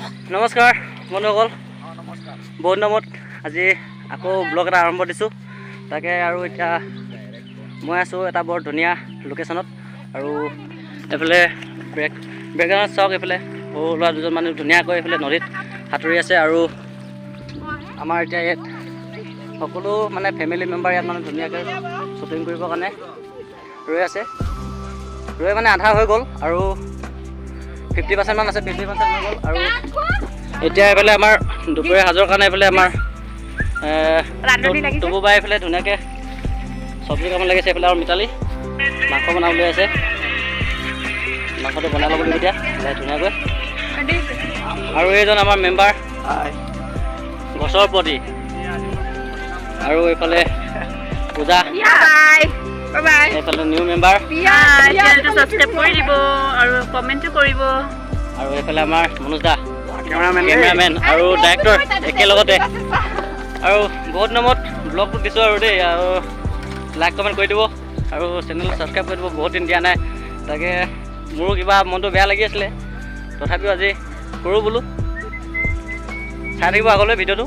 নমস্কাৰ বন্ধুসকল, বহুত দিনত আজি আকৌ ব্লগ এটা আৰম্ভ দিছোঁ। তাকে আৰু এতিয়া মই আছোঁ এটা বৰ ধুনীয়া লোকেশ্যনত, আৰু এইফালে বেকগ্ৰাউণ্ডত চাওক, এইফালে সৰু ল'ৰা দুজন মানুহ ধুনীয়াকৈ এইফালে নদীত সাঁতুৰি আছে। আৰু আমাৰ এতিয়া ইয়াত সকলো মানে ফেমিলি মেম্বাৰ ইয়াত মানে ধুনীয়াকৈ শ্বুটিং কৰিবৰ কাৰণে ৰৈ আছে। ৰৈ মানে আধা হৈ গ'ল আৰু 50% মান আছে, 50% হৈ গ'ল। আৰু এতিয়া এইফালে আমাৰ দুপৰীয়া সাজৰ কাৰণে এইফালে আমাৰ টুবুবাই এইফালে ধুনীয়াকৈ চব্জি কামত লাগিছে। এইফালে আৰু মিতালী মাংস বনাব লৈ আছে। মাংসটো বনাই ল'ব লাগিব এতিয়া ধুনীয়াকৈ। আৰু এইজন আমাৰ মেম্বাৰ গছৰ প্ৰতি, আৰু এইফালে পূজা, এইফালে নিউ মেম্বাৰ, সাবস্ক্ৰাইব কৰি দিব আৰু কমেণ্টো কৰিব। আৰু এইফালে আমাৰ মনোজ দা কেমেৰামেন আৰু ডাইৰেক্টৰ একেলগতে। আৰু বহুত নামত ব্লগটো দিছোঁ আৰু দেই, আৰু লাইক কমেণ্ট কৰি দিব আৰু চেনেল ছাবস্ক্ৰাইব কৰি দিব। বহুত দিন দিয়া নাই, তাকে মোৰো কিবা মনটো বেয়া লাগি আছিলে, তথাপিও আজি কৰোঁ বোলো। চাই থাকিব আগলৈ ভিডিঅ'টো।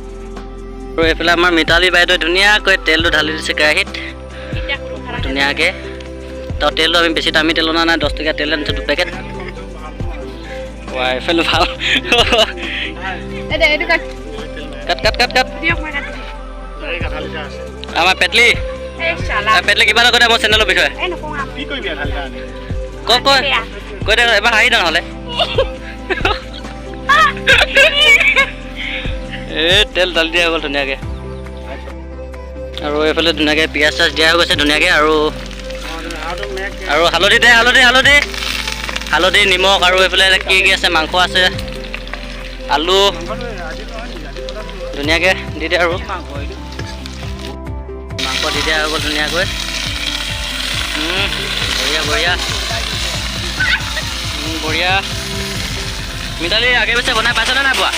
আৰু এইফালে আমাৰ মিতালী বাইদেৱে ধুনীয়াকৈ তেলটো ঢালি দিছে কেৰাহীত ধুনীয়াকৈ। তাৰ তেলটো আমি বেছি দামী তেল অনা নাই, 10 টকীয়া তেল আনিছোঁ 2 পেকেট। এইফালে ভাল কাট আমাৰ পেটলি কিবা এটা কৈ দে মোৰ চেনেলৰ বিষয়ে। কৈ দে এবাৰ হাঁহি দে নহ'লে। এই তেল ঢালি দিয়া হৈ গ'ল ধুনীয়াকৈ। আৰু এইফালে ধুনীয়াকৈ পিঁয়াজ চিয়াজ দিয়া হৈ গৈছে ধুনীয়াকৈ। আৰু হালধি দে, হালধি নিমখ, আৰু এইফালে কি কি আছে, মাংস আছে, আলু ধুনীয়াকৈ দি দিয়ে। আৰু মাংস দি দিয়া হৈ গ'ল ধুনীয়াকৈ। বঢ়িয়া। মিতালী আগে পিছে বনাই পাইছেনে নাই পোৱা?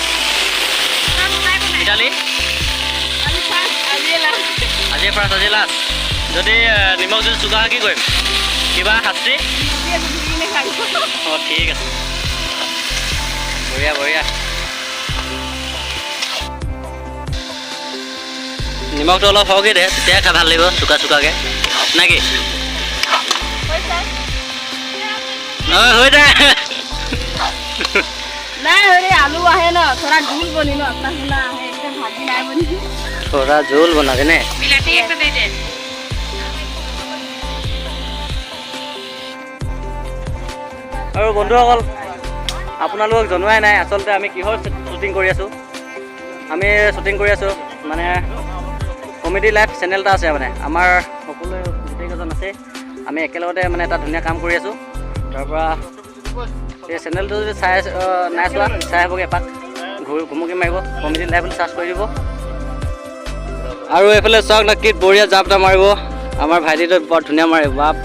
মিতালী আজি ফাৰ্ষ্ট, আজি লাষ্ট। যদি নিমখ যদি চুগাৰ কি কৰিম, কিবা শাস্তি? অঁ ঠিক আছে, বঢ়িয়া। নিমখটো অলপ সৰহকৈ দে, তেতিয়াই খাই ভাল লাগিব চুকাকৈ নে কি? হৈ যায় आलू आहे ना, थोड़ा झोल बनी ना, अपना सुना है इससे भाजी नहीं बनी, थोड़ा झोल बना देने। बिलाती एक तो दे दे। আৰু বন্ধুসকল, আপোনালোকক জনোৱাই নাই আচলতে আমি কিহৰ শ্বুটিং কৰি আছোঁ। আমি শ্বুটিং কৰি আছোঁ মানে কমেডি লাইফ চেনেল এটা আছে, মানে আমাৰ সকলোৱে গোটেইকেইজন আছে। আমি একেলগতে মানে এটা ধুনীয়া কাম কৰি আছোঁ। তাৰপৰা এই চেনেলটো যদি নাই চোৱা, চাই হ'বগৈ এপাক, ঘুমুকি মাৰিব, কমেডি লাইফ বুলি চাৰ্চ কৰি দিব। আৰু এইফালে চাওক না কি বঢ়িয়া জাপ এটা মাৰিব আমাৰ ভাইটিটো, বৰ ধুনীয়া মাৰিব। বাপ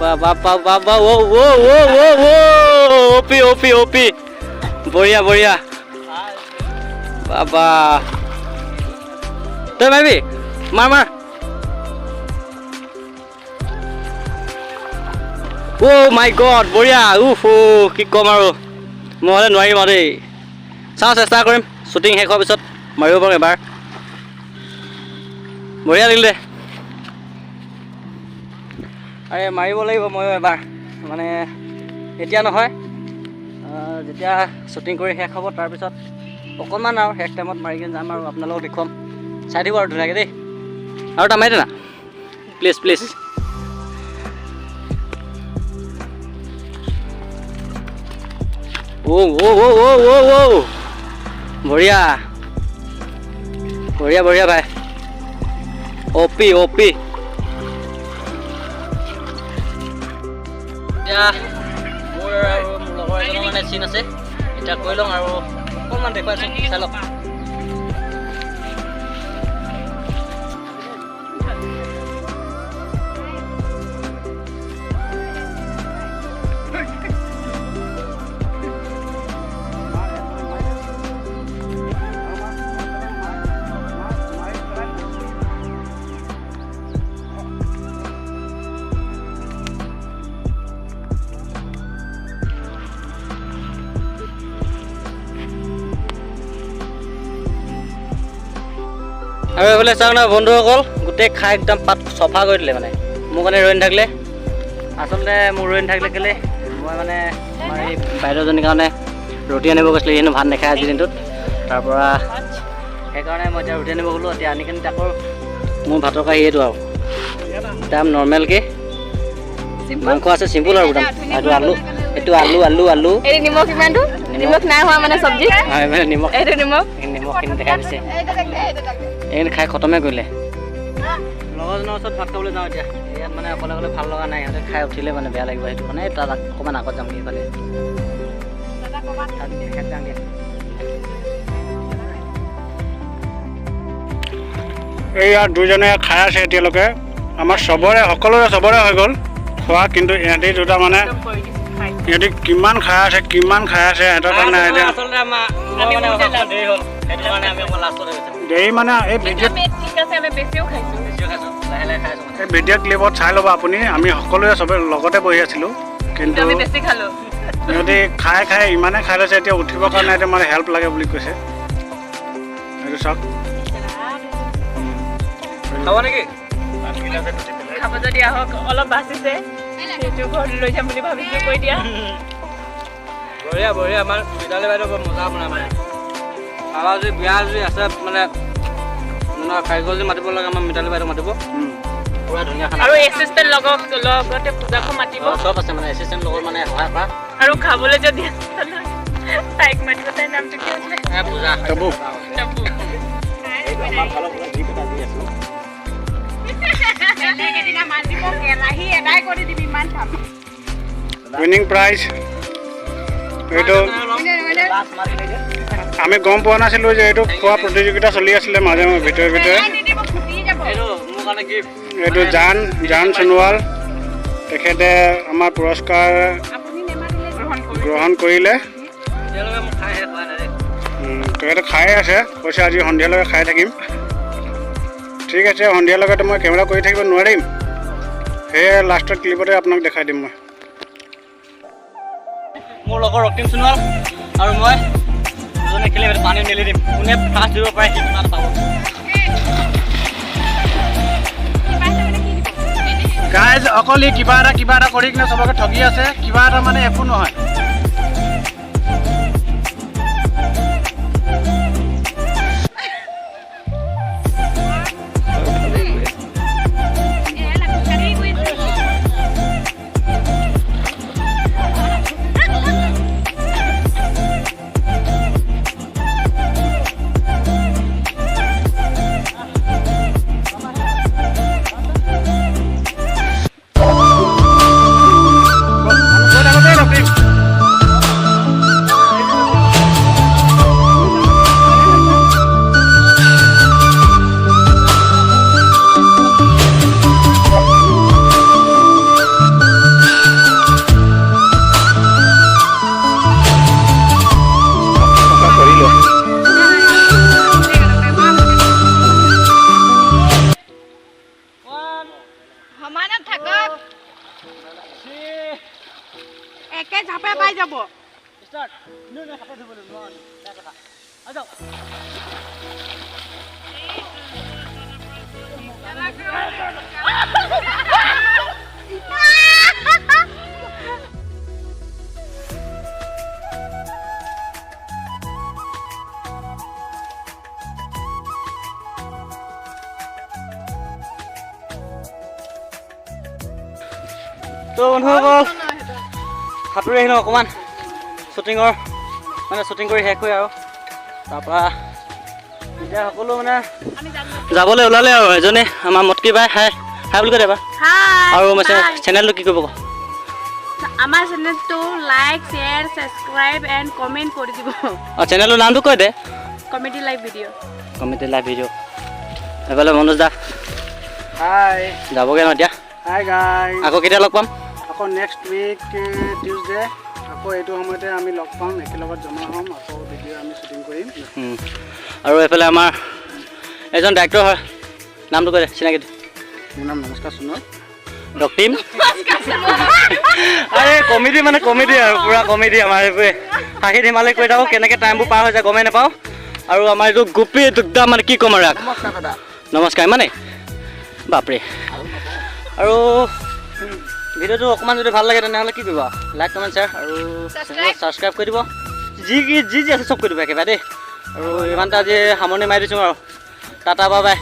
অপি বঢ়িয়া বাবা। তই মাৰিবি, মাৰ। মাই গড বঢ়িয়া। কি ক'ম আৰু, মই হ'লে নোৱাৰিম আৰু দেই। চাওঁ, চেষ্টা কৰিম, শ্বুটিং শেষ হোৱাৰ পিছত মাৰিব পাৰোঁ এবাৰ। বঢ়িয়া লাগিল দে। আৰে মাৰিব লাগিব ময়ো এবাৰ, মানে এতিয়া নহয়, যেতিয়া শ্বুটিং কৰি শেষ হ'ব তাৰপিছত অকণমান আৰু শেষ টাইমত মাৰি কিনে যাম আৰু আপোনালোকক দেখুৱাম। চাই দিব আৰু ধুনীয়াকৈ দেই। আৰু এটা মাৰি দে না প্লিজ। বঢ়িয়া ভাই, অপি। এতিয়া মোৰ আৰু মোৰ লগৰ এজনৰ মানে চিন আছে, এতিয়া কৈ লওঁ আৰু অকণমান দেখুৱাইছোঁ, চাই লওক। আৰু এইফালে চাওক না বন্ধুসকল, গোটেই খাই একদম পাত চফা কৰি দিলে মানে। মোৰ কাৰণে ৰৈ নাথাকিলে, আচলতে মোৰ ৰৈ নাথাকিলে কেলৈ মই মানে আমাৰ এই বাইদেউজনীৰ কাৰণে ৰুটি আনিব গৈছিলোঁ। সিহঁতে ভাত নাখায় আজিৰ দিনটোত, তাৰপৰা সেইকাৰণে মই এতিয়া ৰুটি আনিব গ'লোঁ। এতিয়া আনি কিনে আকৌ মোৰ ভাতৰ কাঢ়ি এইটো আৰু একদম নৰ্মেলকৈ মাংস আছে, চিম্পুল আৰু একদম। এইটো আলু, এইটো আলু আলু আলু এই নিমখ কিমানটো? নিমখ নাই হোৱা মানে চব্জি? হয় মানে নিমখ, এইটো নিমখ নিমখখিনি দেখাই দিছে। এইখিনি খাই খতমে কৰিলে। লগৰজনৰ ওচৰত ভাত খাবলৈ যাওঁ এতিয়া। ইয়াত মানে অকলে অকলে ভাল লগা নাই, সিহঁতে খাই উঠিলে মানে বেয়া লাগিব। সেইটো মানে তাত অকণমান আগত যাম এইফালে। এইয়া দুজনে খাই আছে এতিয়ালৈকে। আমাৰ সকলোৰে হৈ গ'ল খোৱা, কিন্তু ইহঁতি দুটা মানে ইহঁতি কিমান খাই আছে সিহঁতৰ কাৰণে দেৰি মানে এই ভিডিঅ' ক্লিপত চাই ল'ব আপুনি। আমি সকলোৱে চবে লগতে বহি আছিলোঁ, কিন্তু সিহঁতি খাই ইমানেই খাই লৈছে এতিয়া উঠিবৰ কাৰণে এতিয়া মানে হেল্প লাগে বুলি কৈছে। এইটো চাওক, খাব নেকি? খাব যদি আহক, অলপ বাচিছে, সেইটো ঘৰত লৈ যাম বুলি ভাবিছোঁ। কৈ দিয়া। বঢ়িয়া বঢ়িয়া। আমাৰ মিতালী বাইদেউ বৰ মজা বনাই মানে। আমাৰ যদি বিয়া যদি আছে মানে কাৰিকৰ যদি মাতিব লাগে, আমাৰ মিতালী বাইদেউ মাতিব। পুৰা ধুনীয়া খানা আৰু এছিষ্টেণ্ট লগতে পূজাকো মাতিব। চব আছে মানে, এছিষ্টেণ্ট লগত মানে সহায় কৰা। আৰু খাবলৈ যদি তাইক মাতিব, তাইৰ নামটো কি আছিলে? পূজা টাবু। উইনিং প্ৰাইজ এইটো আমি গম পোৱা নাছিলোঁ যে এইটো খোৱা প্ৰতিযোগিতা চলি আছিলে মাজে ভিতৰে এইটো জান সোণোৱাল তেখেতে আমাৰ পুৰস্কাৰ গ্ৰহণ কৰিলে। তেখেতে খাই আছে, কৈছে আজি সন্ধিয়ালৈকে খাই থাকিম। ঠিক আছে, সন্ধিয়ালৈকে মই কেমেৰা কৰি থাকিব নোৱাৰিম, সেয়ে লাষ্টৰ ক্লিপতে আপোনাক দেখাই দিম। মই মোৰ লগৰ ৰক্তিম সোণোৱাল আৰু মই দুজনে খেলি পানী মেলি দিম। কোনে ফাৰ্ষ্ট দিব পাৰে সি কিমান পাব। গাইজ অকল কিবা এটা কৰি কিনে চবকে ঠগি আছে, কিবা এটা মানে একো নহয়। একে ঝাপে পাই যাব। তো বন্ধুসকল সাঁতুৰি আহিলোঁ অকণমান শ্বুটিঙৰ মানে শ্বুটিং কৰি শেষ হৈ আৰু তাৰপৰা এতিয়া সকলো মানে যাবলৈ ওলালে আৰু এজনে আমাৰ মটকি বাই হাই হাই বুলি কৈ দেবা আৰু চেনেলটো কি কৰিব ক আমাৰ চেনেলটো like share subscribe and comment কৰি দিব অঁ চেনেলটোৰ নামটো কৈ দে কমেডি লাইভ ভিডিঅ' সেইফালে মনোজ দা হাই যাবগৈ ন এতিয়া হাই গাইজ আকৌ কেতিয়া লগ পাম আকৌ নেক্সট উইক টিউজডে আকৌ এইটো সময়তে আমি লগ পাম একেলগত জমা হ'ম আকৌ ভিডিঅ' আমি শ্বুটিং কৰিম আৰু এইফালে আমাৰ এজন ডাইৰেক্টৰ হয় নামটো কৈ দে চিনাকিটো মোৰ নাম নমস্কাৰ সোণোৱাল ৰক্তিম আৰে কমেডি মানে কমেডি আৰু পূৰা কমেডি আমাৰ এইবোৰে হাঁহি ধেমালি কৰি থাকোঁ কেনেকৈ টাইমবোৰ পাৰ হৈ যায় গমেই নাপাওঁ আৰু আমাৰ এইটো গোপী একদম মানে কি ক'ম আৰু নমস্কাৰ ইমানেই বাপৰে আৰু ভিডিঅ'টো অকণমান যদি ভাল লাগে তেনেহ'লে কি কৰিব লাইক কমেণ্ট শ্বেয়াৰ আৰু ছাবস্ক্ৰাইব কৰি দিব যি আছে চব কৰি দিব একেবাৰে দেই আৰু ইমানটা আজি সামৰণি মাৰি দিছোঁ আৰু টাটা বাই বাই